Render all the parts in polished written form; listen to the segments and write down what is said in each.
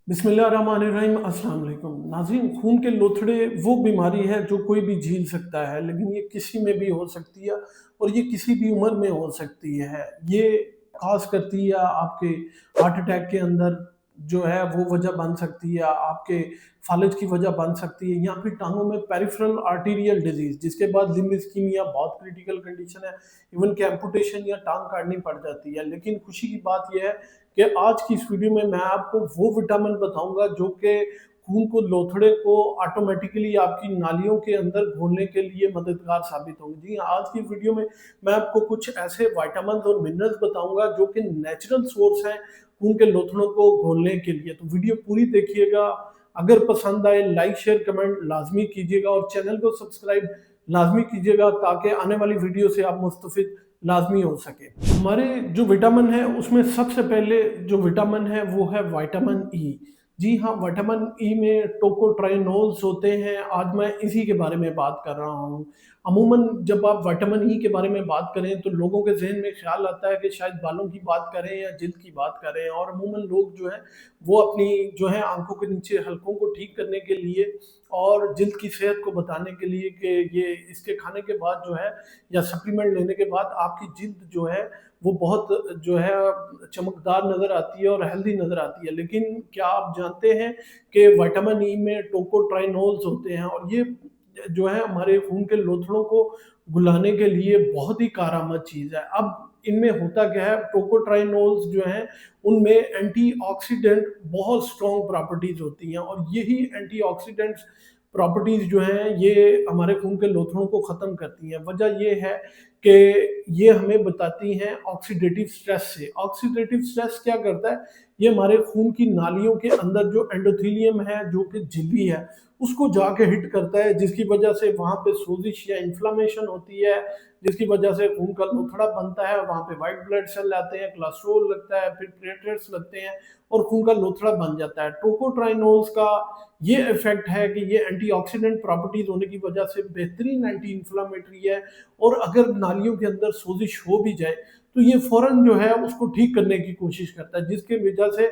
बिस्मिल्लाहिर्रहमानिर्रहीम अस्सलाम वालेकुम नाज़रीन। खून के लोथड़े वो बीमारी है जो कोई भी झेल सकता है, लेकिन ये किसी में भी हो सकती है और ये किसी भी उम्र में हो सकती है। ये काज़ करती है आपके हार्ट अटैक के अंदर जो है वो वजह बन सकती है, आपके फालिज की वजह बन सकती है, या फिर टाँगों में पेरिफेरल आर्टीरियल डिजीज़ जिसके बाद लिम्ब इस्कीमिया बहुत क्रिटिकल कंडीशन है, इवन कि एम्पुटेशन या टाँग काटनी पड़ जाती है। लेकिन खुशी की बात ये है कि आज की इस वीडियो में मैं आपको वो विटामिन बताऊंगा जो कि खून को लोथड़े को ऑटोमेटिकली आपकी नालियों के अंदर घोलने के लिए मददगार साबित होंगे। जी हाँ, आज की वीडियो में मैं आपको कुछ ऐसे विटामिन और मिनरल्स बताऊंगा जो कि नेचुरल सोर्स हैं खून के लोथड़ों को घोलने के लिए। तो वीडियो पूरी देखिएगा। अगर पसंद आए लाइक शेयर कमेंट लाजमी कीजिएगा और चैनल को सब्सक्राइब लाजमी कीजिएगा ताकि आने वाली वीडियो से आप मुस्तफिद लाजमी हो सके। हमारे जो विटामिन है उसमें सबसे पहले जो विटामिन है वो है विटामिन ई। जी हाँ, विटामिन ई में टोकोट्राइनोल्स होते हैं। आज मैं इसी के बारे में बात कर रहा हूँ। अमूमन जब आप विटामिन ई के बारे में बात करें तो लोगों के जहन में ख्याल आता है कि शायद बालों की बात करें या जिल्द की बात करें, और अमूमन लोग जो है वो अपनी जो है आंखों के नीचे हलकों को ठीक करने के लिए और जिल्द की सेहत को बताने के लिए कि ये इसके खाने के बाद जो है या सप्लीमेंट लेने के बाद आपकी जिल्द जो है वो बहुत जो है चमकदार नज़र आती है और हेल्दी नज़र आती है। लेकिन क्या आप जानते हैं कि विटामिन ई में टोकोट्राइनोल्स होते हैं और ये जो है हमारे खून के लोथड़ों को घुलाने के लिए बहुत ही कारआमद चीज़ है। अब इनमें होता क्या है, टोकोट्राइनोल्स जो हैं उनमें एंटीऑक्सीडेंट बहुत स्ट्रॉन्ग प्रॉपर्टीज होती हैं और यही एंटीऑक्सीडेंट्स प्रॉपर्टीज जो हैं ये हमारे खून के लोथड़ों को ख़त्म करती हैं। वजह ये है कि ये हमें बताती हैं ऑक्सीडेटिव स्ट्रेस से। ऑक्सीडेटिव स्ट्रेस क्या करता है, ये हमारे खून की नालियों के अंदर जो एंडोथेलियम है जो कि झिल्ली है उसको जाके हिट करता है, जिसकी वजह से वहाँ पे सोजिश या इन्फ्लामेशन होती है, जिसकी वजह से खून का लोथड़ा बनता है। वहाँ पे वाइट ब्लड सेल आते हैं, कोलेस्ट्रॉल लगता है, फिर प्लेटलेट्स लगते हैं और खून का लोथड़ा बन जाता है। टोकोट्राइनोल्स का ये इफेक्ट है कि ये एंटीऑक्सीडेंट प्रॉपर्टीज होने की वजह से बेहतरीन एंटी इन्फ्लामेटरी है, और अगर नालियों के अंदर सोजिश हो भी जाए तो ये फौरन जो है उसको ठीक करने की कोशिश करता है, जिसके वजह से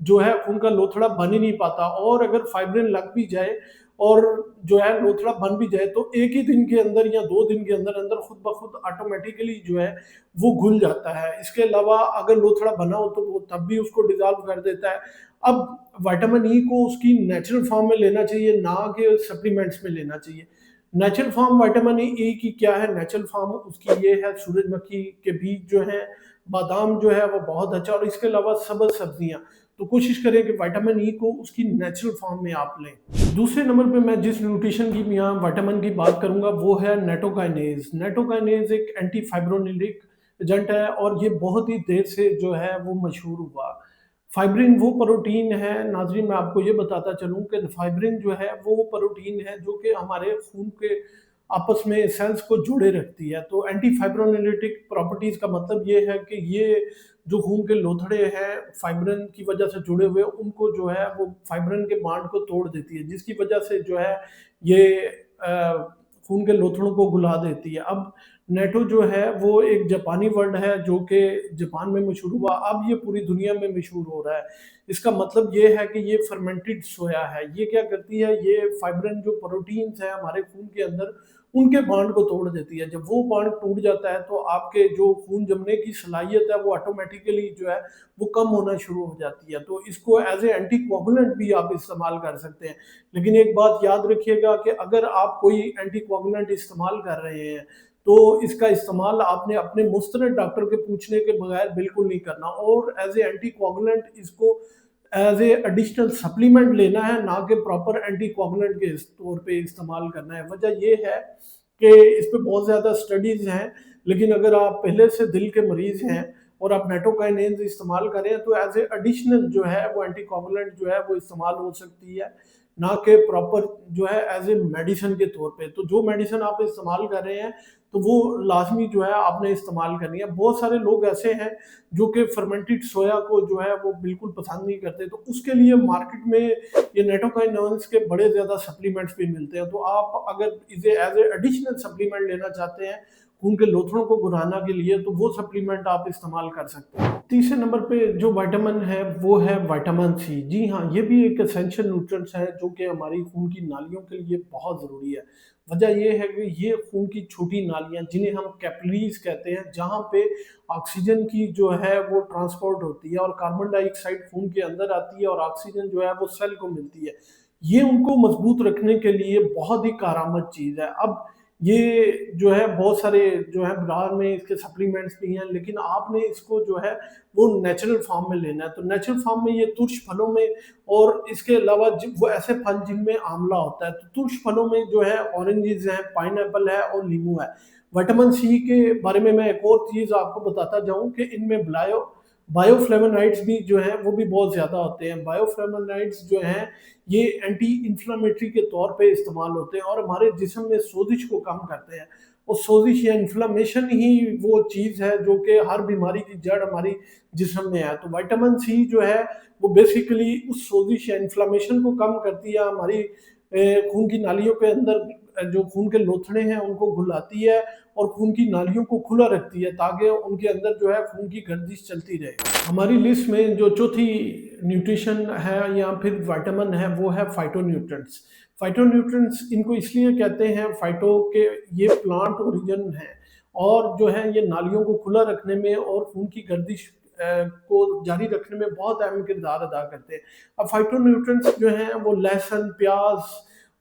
जो है खून का लोथड़ा बन ही नहीं पाता। और अगर फाइब्रिन लग भी जाए और जो है लोथड़ा बन भी जाए तो एक ही दिन के अंदर या 2 दिन के अंदर अंदर खुद ब खुद ऑटोमेटिकली जो है वो घुल जाता है। इसके अलावा अगर लोथड़ा बना हो तो वो तब भी उसको डिजॉल्व कर देता है। अब विटामिन ई को उसकी नेचुरल फॉर्म में लेना चाहिए, ना कि सप्लीमेंट्स में लेना चाहिए। नेचुरल फॉर्म विटामिन ई की क्या है, नेचुरल फॉर्म उसकी ये है, सूरजमुखी के बीज जो है, बादाम जो है वो बहुत अच्छा, और इसके अलावा सब्ज सब्जियां। तो कोशिश करें कि विटामिन ई को उसकी नेचुरल फॉर्म में आप लें। दूसरे नंबर पे मैं जिस न्यूट्रिशन की यहाँ विटामिन की बात करूंगा वो है नेटोकाइनेज। नेटोकाइनेज एक एंटी फाइब्रोनिलिक एजेंट है और ये बहुत ही देर से जो है वो मशहूर हुआ। फाइब्रिन वो प्रोटीन है, नाज़रीन मैं आपको ये बताता चलूँ कि फाइब्रिन जो है वो प्रोटीन है जो कि हमारे खून के आपस में सेल्स को जोड़े रखती है। तो एंटी फाइब्रोनेलिटिक प्रॉपर्टीज़ का मतलब ये है कि ये जो खून के लोथड़े हैं फाइब्रिन की वजह से जुड़े हुए उनको जो है वो फाइब्रिन के बांड को तोड़ देती है, जिसकी वजह से जो है ये खून के लोथड़ों को घुला देती है। अब नेटो जो है वो एक जापानी वर्ड है जो कि जापान में मशहूर हुआ, अब ये पूरी दुनिया में मशहूर हो रहा है। इसका मतलब ये है कि ये फर्मेंटेड सोया है। ये क्या करती है, ये फाइब्रिन जो प्रोटीन्स हैं हमारे खून के अंदर उनके बांड को तोड़ देती है। जब वो बांड टूट जाता है तो आपके जो खून जमने की सलाहियत है वो ऑटोमेटिकली जो है वो कम होना शुरू हो जाती है। तो इसको एज ए एंटीकोगुलेंट भी आप इस्तेमाल कर सकते हैं। लेकिन एक बात याद रखिएगा कि अगर आप कोई एंटीकोगुलेंट इस्तेमाल कर रहे हैं तो इसका इस्तेमाल आपने अपने मुस्तनद डॉक्टर के पूछने के बगैर बिल्कुल नहीं करना, और एज ए एंटीकोगुलेंट इसको एज ए एडिशनल सप्लीमेंट लेना है, ना कि प्रॉपर एंटीकोगुलेंट के तौर पे इस्तेमाल करना है। वजह ये है कि इस पे बहुत ज़्यादा स्टडीज़ हैं, लेकिन अगर आप पहले से दिल के मरीज़ हैं और आप नेटोकाइनेज इस्तेमाल करें तो एज ए एडिशनल जो है वो एंटीकोगुलेंट जो है वो इस्तेमाल हो सकती है, ना कि प्रॉपर जो है एज ए मेडिसिन के तौर पे। तो जो मेडिसिन आप इस्तेमाल कर रहे हैं तो वो लाजमी जो है आपने इस्तेमाल करनी है। बहुत सारे लोग ऐसे हैं जो कि फर्मेंटेड सोया को जो है वो बिल्कुल पसंद नहीं करते, तो उसके लिए मार्केट में ये नेटोकाइनोन्स के बड़े ज़्यादा सप्लीमेंट्स भी मिलते हैं। तो आप अगर इसे एज ए एडिशनल सप्लीमेंट लेना चाहते हैं खून के लोथड़ों को घुलाने के लिए, तो वो सप्लीमेंट आप इस्तेमाल कर सकते हैं। तीसरे नंबर पे जो विटामिन है वो है विटामिन सी। जी हाँ, ये भी एक एसेंशियल न्यूट्रिएंट्स है जो कि हमारी खून की नालियों के लिए बहुत ज़रूरी है। वजह ये है कि ये खून की छोटी नालियाँ जिन्हें हम कैपिलरीज कहते हैं, जहाँ पे ऑक्सीजन की जो है वो ट्रांसपोर्ट होती है और कार्बन डाइऑक्साइड खून के अंदर आती है और ऑक्सीजन जो है वो सेल को मिलती है। ये उनको मजबूत रखने के लिए बहुत ही कारआमद चीज़ है। अब ये जो है बहुत सारे जो है बाजार में इसके सप्लीमेंट्स भी हैं, लेकिन आपने इसको जो है वो नेचुरल फॉर्म में लेना है। तो नेचुरल फॉर्म में ये तुर्श फलों में, और इसके अलावा वो ऐसे फल जिनमें आंवला होता है, तो तुर्श फलों में जो है ऑरेंजेस हैं, पाइनएप्पल है और नींबू है। विटामिन सी के बारे में मैं एक और चीज़ आपको बताता जाऊँ कि इनमें बायोफ्लेवोनाइड्स भी जो हैं वो भी बहुत ज़्यादा होते हैं। बायोफ्लेवोनाइड्स जो हैं ये एंटी इन्फ्लेमेटरी के तौर पे इस्तेमाल होते हैं और हमारे जिस्म में सोजिश को कम करते हैं। और सोजिश या इन्फ्लेमेशन ही वो चीज़ है जो कि हर बीमारी की जड़ हमारी जिस्म में है। तो विटामिन सी जो है वो बेसिकली उस सोजिश या इन्फ्लेमेशन को कम करती है, हमारी खून की नालियों के अंदर जो खून के लोथड़े हैं उनको घुलाती है और खून की नालियों को खुला रखती है, ताकि उनके अंदर जो है खून की गर्दिश चलती रहे। हमारी लिस्ट में जो चौथी न्यूट्रिशन है या फिर विटामिन है वो है फाइटोन्यूट्रिएंट्स। फाइटोन्यूट्रिएंट्स इनको इसलिए कहते हैं फाइटो के, ये प्लांट ओरिजिन है और जो है ये नालियों को खुला रखने में और खून की गर्दिश को जारी रखने में बहुत अहम किरदार अदा करते हैं। अब फाइटोन्यूट्रिएंट्स जो हैं वो लहसुन, प्याज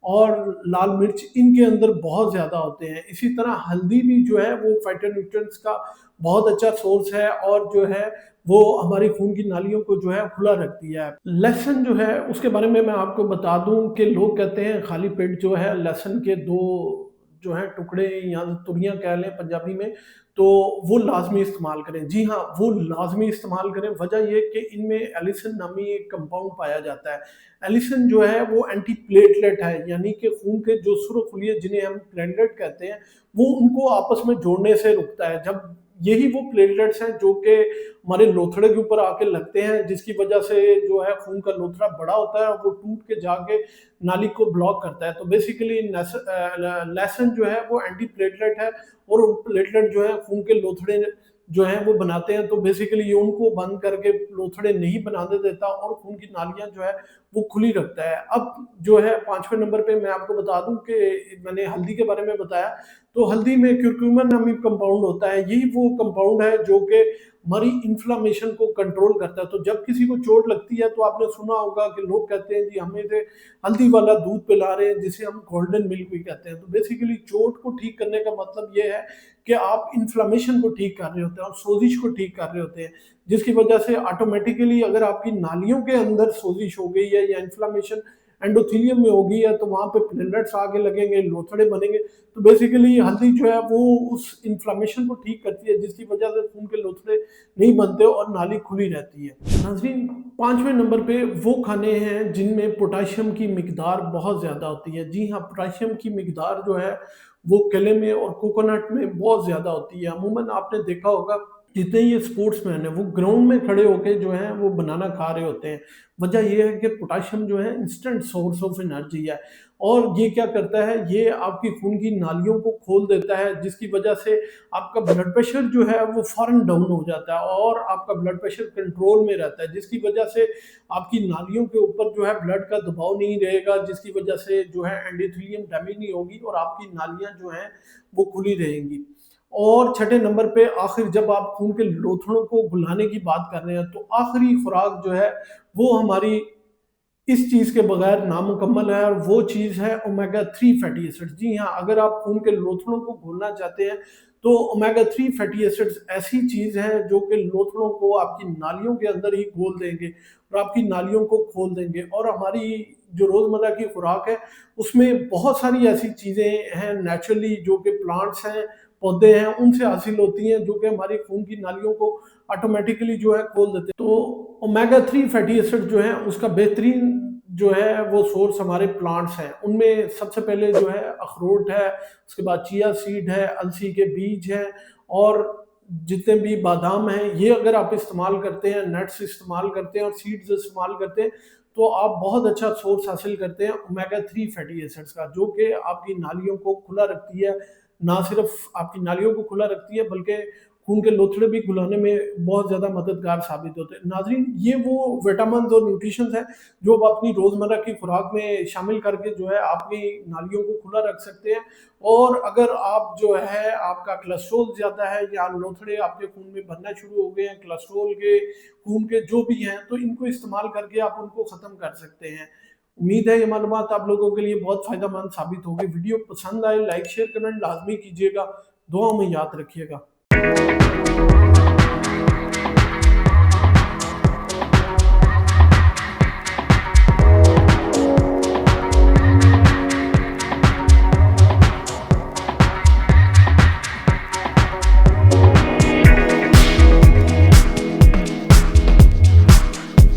और लाल मिर्च इनके अंदर बहुत ज़्यादा होते हैं। इसी तरह हल्दी भी जो है वो फाइटोन्यूट्रिएंट्स का बहुत अच्छा सोर्स है और जो है वो हमारी खून की नालियों को जो है खुला रखती है। लहसुन जो है उसके बारे में मैं आपको बता दूं कि लोग कहते हैं खाली पेट जो है लहसुन के 2 जो है टुकड़े या तुरियां कह लें पंजाबी में, तो वो लाजमी इस्तेमाल करें। जी हाँ, वो लाजमी इस्तेमाल करें। वजह ये कि इनमें एलिसिन नामी एक कंपाउंड पाया जाता है। एलिसिन जो है वो एंटी प्लेटलेट है, यानी कि खून के जो सुरखुलिये जिन्हें हम प्लेटलेट कहते हैं, वो उनको आपस में जोड़ने से रुकता है। जब यही वो प्लेटलेट्स हैं जो कि हमारे लोथड़े के ऊपर आके लगते हैं, जिसकी वजह से जो है खून का लोथड़ा बड़ा होता है और वो टूट के जाके नाली को ब्लॉक करता है। तो बेसिकली लहसुन जो है वो एंटी प्लेटलेट है और प्लेटलेट जो है खून के लोथड़े जो हैं वो बनाते हैं। तो बेसिकली ये उनको बंद करके लोथड़े नहीं बनाने देता और खून की नालियां जो है वो खुली रखता है। अब जो है 5वें नंबर पे मैं आपको बता दूं कि मैंने हल्दी के बारे में बताया, तो हल्दी में क्यूरक्यूमिन नामी कंपाउंड होता है। यही वो कंपाउंड है जो कि हमारी इन्फ्लामेशन को कंट्रोल करता है। तो जब किसी को चोट लगती है तो आपने सुना होगा कि लोग कहते हैं जी हमें से हल्दी वाला दूध पिला रहे हैं, जिसे हम गोल्डन मिल्क भी कहते हैं। तो बेसिकली चोट को ठीक करने का मतलब ये है कि आप इन्फ्लामेशन को ठीक कर रहे होते हैं और सोजिश को ठीक कर रहे होते हैं, जिसकी वजह से ऑटोमेटिकली अगर आपकी नालियों के अंदर सोजिश हो गई है या इन्फ्लामेशन एंडोथेलियम में होगी है, तो वहाँ पे प्लेटलेट्स आगे लगेंगे, लोथड़े बनेंगे। तो बेसिकली हल्दी जो है वो उस इन्फ्लामेशन को ठीक करती है, जिसकी वजह से खून के लोथड़े नहीं बनते और नाली खुली रहती है। नाज़रीन, 5वें नंबर पे वो खाने हैं जिनमें पोटाशियम की मिकदार बहुत ज़्यादा होती है। जी हाँ, पोटाशियम की मिकदार जो है वो केले में और कोकोनट में बहुत ज़्यादा होती है। अमूमन आपने देखा होगा जितने ये स्पोर्ट्समैन हैं वो ग्राउंड में खड़े होके जो है वो बनाना खा रहे होते हैं। वजह ये है कि पोटाशियम जो है इंस्टेंट सोर्स ऑफ एनर्जी है और ये क्या करता है, ये आपकी खून की नालियों को खोल देता है, जिसकी वजह से आपका ब्लड प्रेशर जो है वो फौरन डाउन हो जाता है और आपका ब्लड प्रेशर कंट्रोल में रहता है, जिसकी वजह से आपकी नालियों के ऊपर जो है ब्लड का दबाव नहीं रहेगा, जिसकी वजह से जो है एंडोथेलियम डैमेज नहीं होगी और आपकी नालियां जो हैं वो खुली रहेंगी। और छठे नंबर पे आखिर जब आप खून के लोथड़ों को घुलाने की बात कर रहे हैं, तो आखिरी खुराक जो है वो हमारी इस चीज़ के बगैर नामुकम्मल है और वो चीज़ है ओमेगा 3 फैटी एसिड्स। जी हाँ, अगर आप खून के लोथड़ों को घोलना चाहते हैं तो ओमेगा 3 फैटी एसिड्स ऐसी चीज़ है जो कि लोथड़ों को आपकी नालियों के अंदर ही घोल देंगे और आपकी नालियों को खोल देंगे। और हमारी जो रोज़मर्रा की खुराक है उसमें बहुत सारी ऐसी चीज़ें हैं नेचुरली जो कि प्लांट्स हैं, पौधे हैं, उनसे हासिल होती हैं, जो कि हमारी खून की नालियों को ऑटोमेटिकली जो है खोल देते हैं। तो ओमेगा 3 फैटी एसिड जो है उसका बेहतरीन जो है वो सोर्स हमारे प्लांट्स हैं। उनमें सबसे पहले जो है अखरोट है, उसके बाद चिया सीड है, अलसी के बीज हैं और जितने भी बादाम हैं, ये अगर आप इस्तेमाल करते हैं, नट्स इस्तेमाल करते हैं और सीड्स इस्तेमाल करते हैं, तो आप बहुत अच्छा सोर्स हासिल करते हैं ओमेगा 3 फैटी एसिड्स का, जो कि आपकी नालियों को खुला रखती है, ना सिर्फ आपकी नालियों को खुला रखती है बल्कि खून के लोथड़े भी खुलाने में बहुत ज़्यादा मददगार साबित होते हैं। नाज़रीन, ये वो विटामिन्स और न्यूट्रिशंस हैं जो आप अपनी रोज़मर्रा की खुराक में शामिल करके जो है अपनी नालियों को खुला रख सकते हैं। और अगर आप जो है आपका कोलेस्ट्रॉल ज़्यादा है या लोथड़े आपके खून में भरना शुरू हो गए हैं, कोलेस्ट्रॉल के, खून के जो भी हैं, तो इनको इस्तेमाल करके आप उनको ख़त्म कर सकते हैं। उम्मीद है ये मालूमात आप लोगों के लिए बहुत फ़ायदेमंद साबित होगी। वीडियो पसंद आए लाइक शेयर कमेंट लाज़मी कीजिएगा। दुआ में याद रखिएगा।